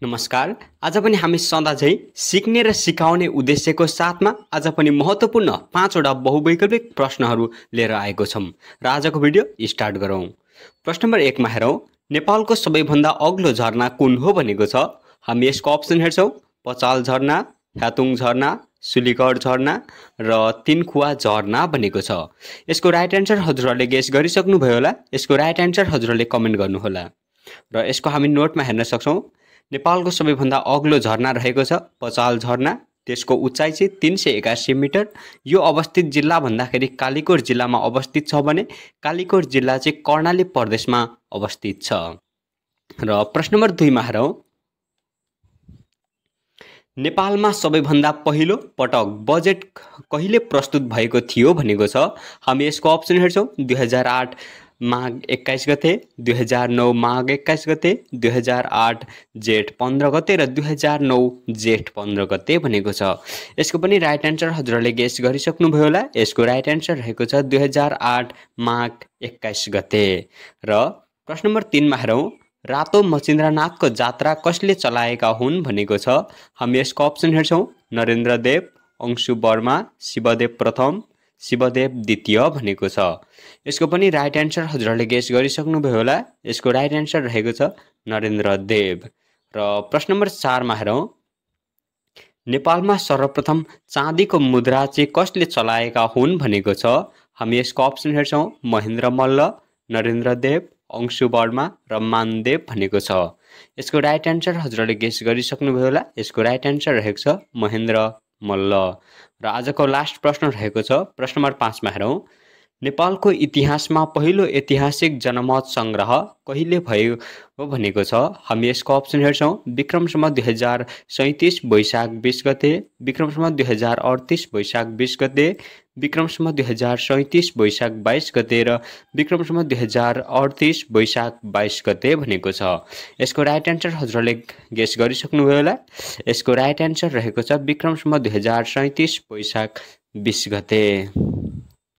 नमस्कार। आज पनि हामी सधैँ सिक्ने र सिकाउने उद्देश्यको साथमा आज पनि महत्त्वपूर्ण 5 वटा बहुवैकल्पिक प्रश्नहरू लिएर आएको छौँ र आजको भिडियो स्टार्ट गरौँ। प्रश्न नम्बर 1 मा हेरौँ। नेपालको सबैभन्दा अग्लो झरना कुन हो भनेको छ। हामी यसको अप्सन हेर्छौँ। पचाल झरना, ह्यातुङ झरना, सुलीगढ झरना र तिनखुवा झरना भनेको छ। यसको राइट एन्सर हजुरहरूले गेस गरिसक्नुभयो होला। यसको राइट एन्सर हजुरहरूले कमेन्ट गर्नुहोला र यसको हामी नोटमा हेर्न सक्छौँ। नेपालको सबैभन्दा अग्लो झरना रहेको छ पचाल झरना। त्यसको उचाइ चाहिँ 381 मिटर। यो अवस्थित जिल्ला भन्दाखेरि कालीकोट जिल्लामा अवस्थित छ भने कालीकोट जिल्ला चाहिँ कर्णाली प्रदेशमा अवस्थित छ। र प्रश्न नम्बर 2 मा हेरौँ। नेपालमा सबैभन्दा पहिलो पटक बजेट कहिले प्रस्तुत भएको थियो भनेको छ। हामी यसको अप्सन हेर्छौँ। 2008 माघ 21 गते, 2009 माघ 21 गते, 2008 जेठ 15 गते र 2009 जेठ 15 गते भनेको छ। यसको पनि राइट एन्सर हजुरहरूले गेस गरिसक्नुभयो होला। यसको राइट एन्सर रहेको छ 2008 माघ 21 गते। र प्रश्न नम्बर 3 मा हेरौँ। रातो मचिन्द्रनाथको जात्रा कसले चलाएका हुन् भनेको छ। हामी यसको अप्सन हेर्छौँ। नरेन्द्र देव, अंशु वर्मा, शिवदेव प्रथम, शिवदेव द्वितीय भनेको छ। यसको पनि राइट एन्सर हजुरहरूले गेस गरिसक्नुभयो होला। यसको राइट एन्सर रहेको छ नरेन्द्र देव। र प्रश्न नम्बर 4 मा हेरौँ। नेपालमा सर्वप्रथम चाँदीको मुद्रा चाहिँ कसले चलाएका हुन् भनेको छ। हामी यसको अप्सन हेर्छौँ। महेन्द्र मल्ल, नरेन्द्र देव, अंशु वर्मा र मानदेव भनेको छ। यसको राइट एन्सर हजुरहरूले गेस गरिसक्नुभयो होला। यसको राइट एन्सर रहेको छ महेन्द्र मल्ल। र आजको लास्ट प्रश्न रहेको छ। प्रश्न नम्बर 5 मा हेरौँ। नेपालको इतिहासमा पहिलो ऐतिहासिक जनमत सङ्ग्रह कहिले भयो भनेको छ। हामी यसको अप्सन हेर्छौँ। विक्रम सम्वत 2037 वैशाख 20 गते, विक्रम सम्वत 2038 वैशाख 20 गते, विक्रम सम्वत 2037 वैशाख 22 गते र विक्रम सम्वत 2038 वैशाख 22 गते भनेको छ। यसको राइट एन्सर हजुरहरूले गेस गरिसक्नुभयो होला। यसको राइट एन्सर रहेको छ विक्रम सम्वत 2037 वैशाख 20 गते।